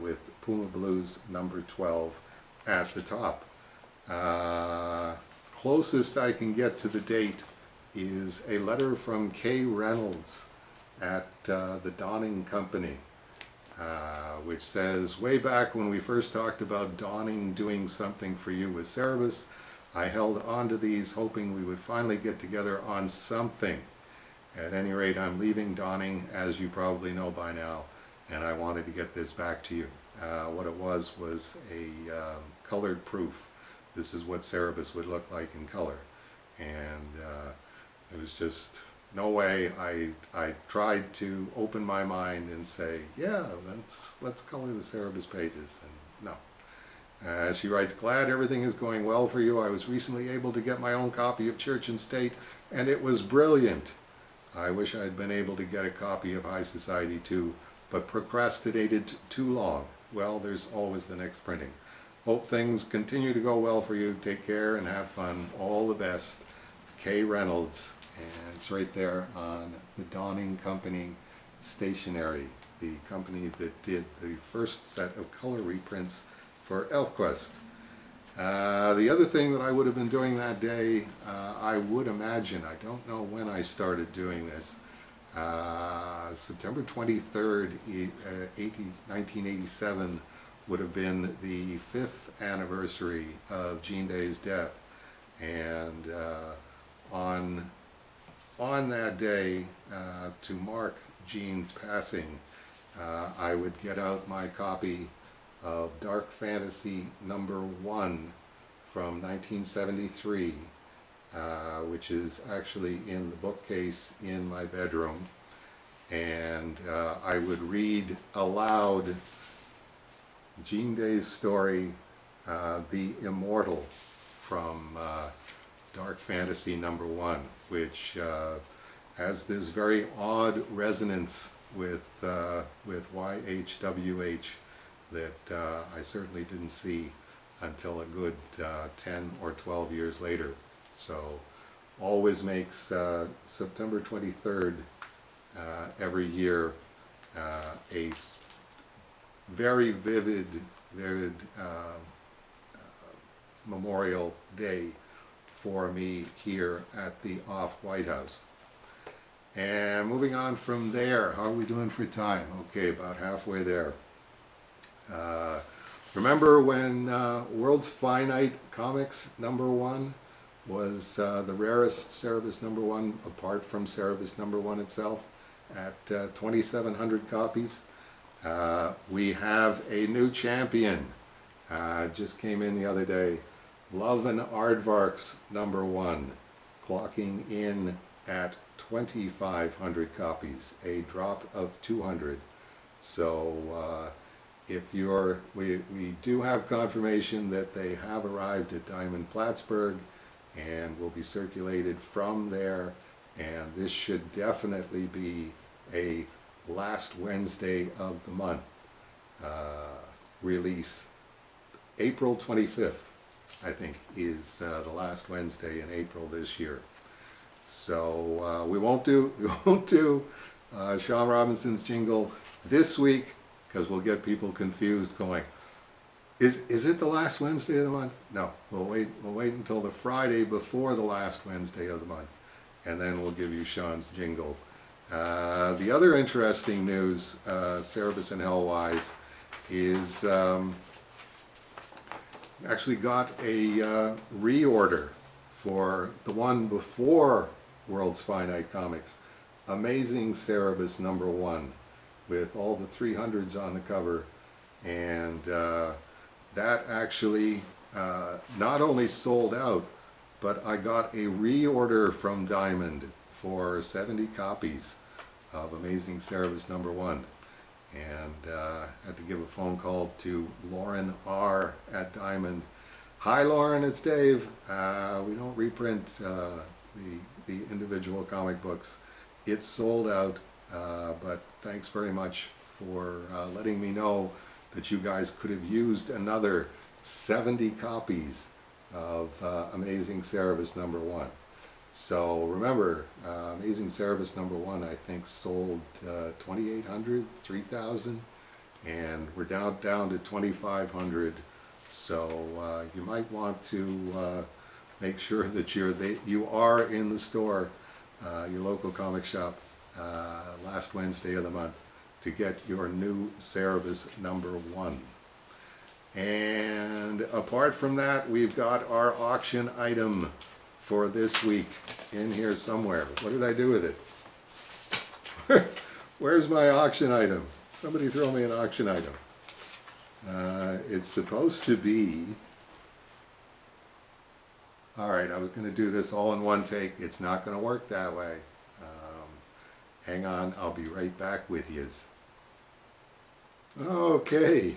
with Puma Blues number 12 at the top. Closest I can get to the date is a letter from K. Reynolds at the Dawning Company, which says, way back when we first talked about Dawning doing something for you with Cerebus, I held on to these hoping we would finally get together on something. At any rate, I'm leaving Dawning, as you probably know by now, and I wanted to get this back to you. What it was a colored proof. This is what Cerebus would look like in color. And it was just no way. I tried to open my mind and say, yeah, let's color the Cerebus pages, and no. She writes, glad everything is going well for you. I was recently able to get my own copy of Church and State, and it was brilliant. I wish I had been able to get a copy of High Society too, but procrastinated too long. Well, there's always the next printing. Hope things continue to go well for you. Take care and have fun. All the best. K. Reynolds. And it's right there on the Dawning Company stationery, the company that did the first set of color reprints for ElfQuest. The other thing that I would have been doing that day, I would imagine, I don't know when I started doing this, September 23rd, 1987 would have been the 5th anniversary of Jean Day's death. And on that day, to mark Jean's passing, I would get out my copy of Dark Fantasy #1 from 1973, which is actually in the bookcase in my bedroom, and I would read aloud Jean Day's story, The Immortal, from Dark Fantasy #1, which has this very odd resonance with YHWH that I certainly didn't see until a good 10 or 12 years later. So always makes September 23rd every year a very vivid Memorial Day for me here at the White House. And moving on from there, how are we doing for time? Okay, about halfway there. Remember when World's Finite Comics #1 was the rarest Cerebus #1 apart from Cerebus #1 itself at 2,700 copies? We have a new champion. Just came in the other day. Love and Aardvark's #1, clocking in at 2,500 copies, a drop of 200. So if we do have confirmation that they have arrived at Diamond Plattsburgh and will be circulated from there, and this should definitely be a last Wednesday of the month release. April 25th, I think, is the last Wednesday in April this year. So we won't do Sean Robinson's jingle this week, because we'll get people confused going, is it the last Wednesday of the month? No, we'll wait until the Friday before the last Wednesday of the month, and then we'll give you Sean's jingle. The other interesting news, Cerebus and Hellwise, is actually got a reorder for the one before World's Finite Comics, Amazing Cerebus #1, with all the 300s on the cover. And that actually not only sold out, but I got a reorder from Diamond for 70 copies of Amazing Cerebus #1. And had to give a phone call to Lauren R. at Diamond. Hi Lauren, it's Dave. We don't reprint the individual comic books. It's sold out, but thanks very much for letting me know that you guys could have used another 70 copies of Amazing Cerebus #1. So remember, Amazing Cerebus #1 I think sold 2,800, 3,000 and we're down to 2,500. So you might want to make sure that you are in the store, your local comic shop, last Wednesday of the month to get your new Cerebus #1. And apart from that, we've got our auction item for this week in here somewhere. What did I do with it? Where's my auction item? Somebody throw me an auction item. It's supposed to be... Alright, I was going to do this all in one take. It's not going to work that way. Hang on, I'll be right back with yous. Okay.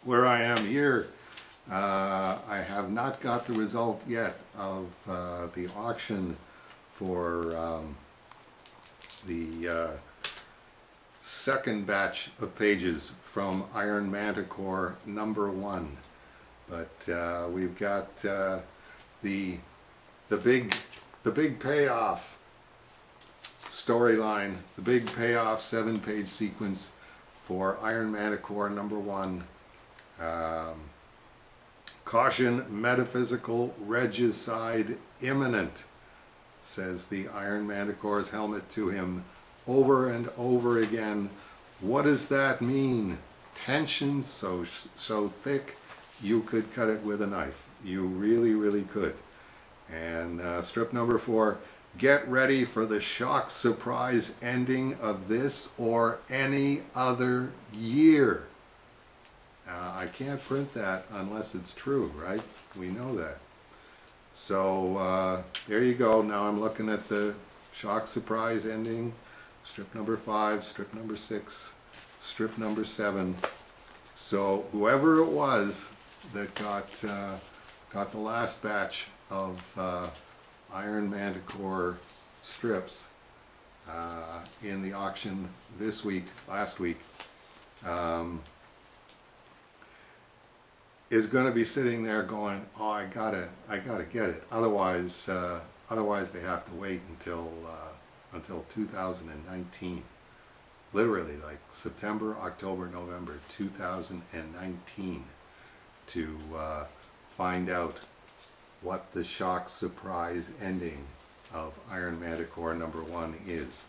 Where I am here, I have not got the result yet of the auction for the second batch of pages from Iron Manticore #1. But we've got the big payoff storyline, the big payoff 7-page sequence for Iron Manticore #1. Caution, metaphysical regicide imminent, says the Iron Manticore's helmet to him over and over again. What does that mean? Tension so thick you could cut it with a knife. You really could. And strip #4, get ready for the shock surprise ending of this or any other year. I can't print that unless it's true, right? We know that. So there you go. Now I'm looking at the shock surprise ending. Strip #5, strip #6, strip #7. So whoever it was that got the last batch of Iron Manticore strips in the auction last week, is going to be sitting there going, oh, I gotta get it. Otherwise they have to wait until 2019. Literally, like September, October, November 2019 to find out what the shock surprise ending of Iron Manticore #1 is.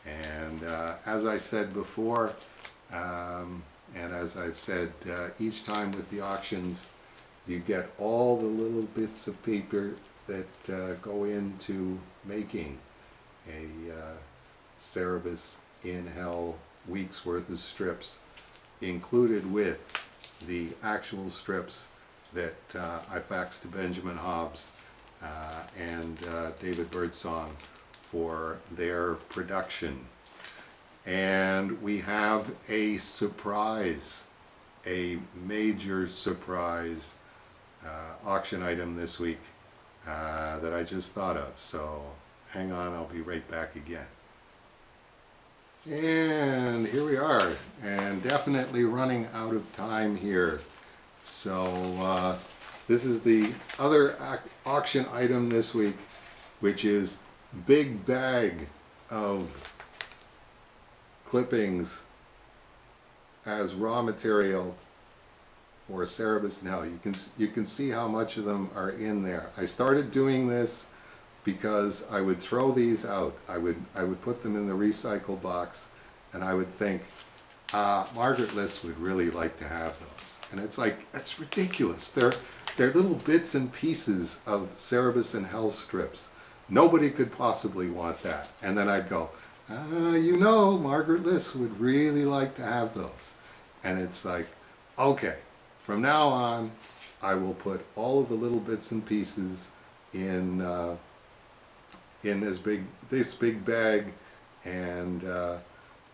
And as I said before, and as I've said each time with the auctions, you get all the little bits of paper that go into making a Cerebus in Hell week's worth of strips, included with the actual strips that I faxed to Benjamin Hobbs and David Birdsong for their production. And we have a surprise, a major surprise auction item this week that I just thought of. So hang on, I'll be right back again. And here we are, and definitely running out of time here. So this is the other auction item this week, which is big bag of clippings as raw material for Cerebus in Hell. You can see how much of them are in there. I started doing this because I would throw these out. I would put them in the recycle box, and I would think, Margaret Liss would really like to have those. And it's like, that's ridiculous. They're little bits and pieces of Cerebus in Hell strips. Nobody could possibly want that. And then I'd go, you know, Margaret Liss would really like to have those. And it's like, okay, from now on, I will put all of the little bits and pieces in this big bag, and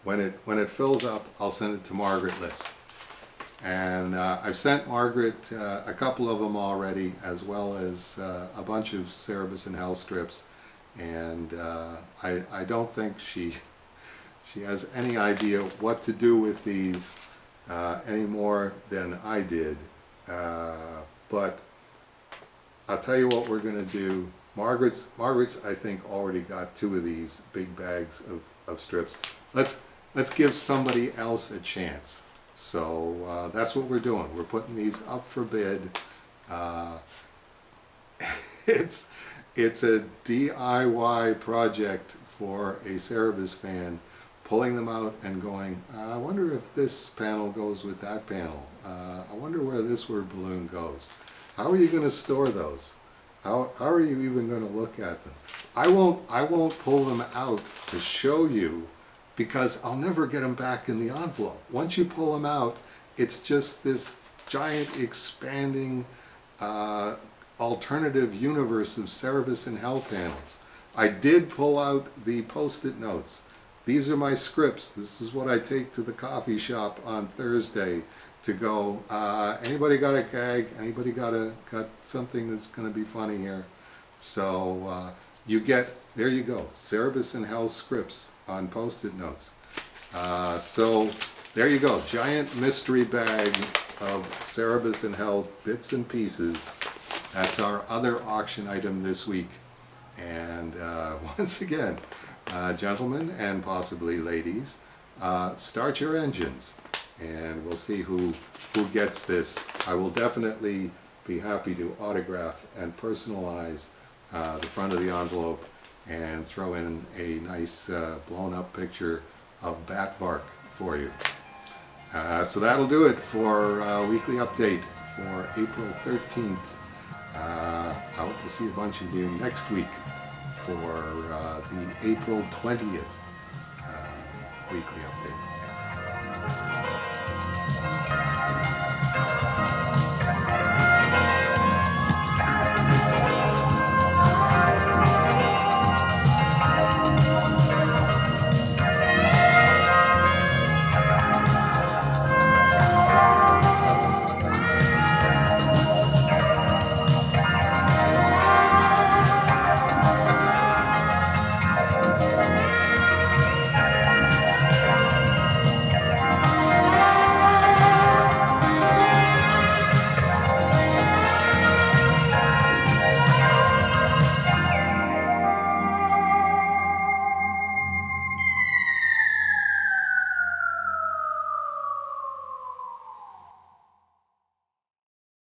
when it fills up, I'll send it to Margaret Liss. And I've sent Margaret a couple of them already, as well as a bunch of Cerebus in Hell strips. And I don't think she has any idea what to do with these any more than I did. But I'll tell you what we're going to do. Margaret's I think already got 2 of these big bags of strips. let's give somebody else a chance. So that's what we're doing. We're putting these up for bid. It's a DIY project for a Cerebus fan, pulling them out and going, I wonder if this panel goes with that panel. I wonder where this word balloon goes. How are you going to store those? How are you even going to look at them? I won't pull them out to show you, because I'll never get them back in the envelope. Once you pull them out, it's just this giant expanding alternative universe of Cerebus and Hell panels. I did pull out the Post-it notes. These are my scripts. This is what I take to the coffee shop on Thursday to go, anybody got a gag? Anybody got something that's going to be funny here? So you get, there you go, Cerebus and Hell scripts on Post-it notes. So there you go, giant mystery bag of Cerebus and Hell bits and pieces. That's our other auction item this week. And once again, gentlemen and possibly ladies, start your engines, and we'll see who gets this. I will definitely be happy to autograph and personalize the front of the envelope and throw in a nice blown up picture of Bat Bark for you. So that'll do it for weekly update for April 13th. I hope we'll see a bunch of you next week for the April 20th weekly update.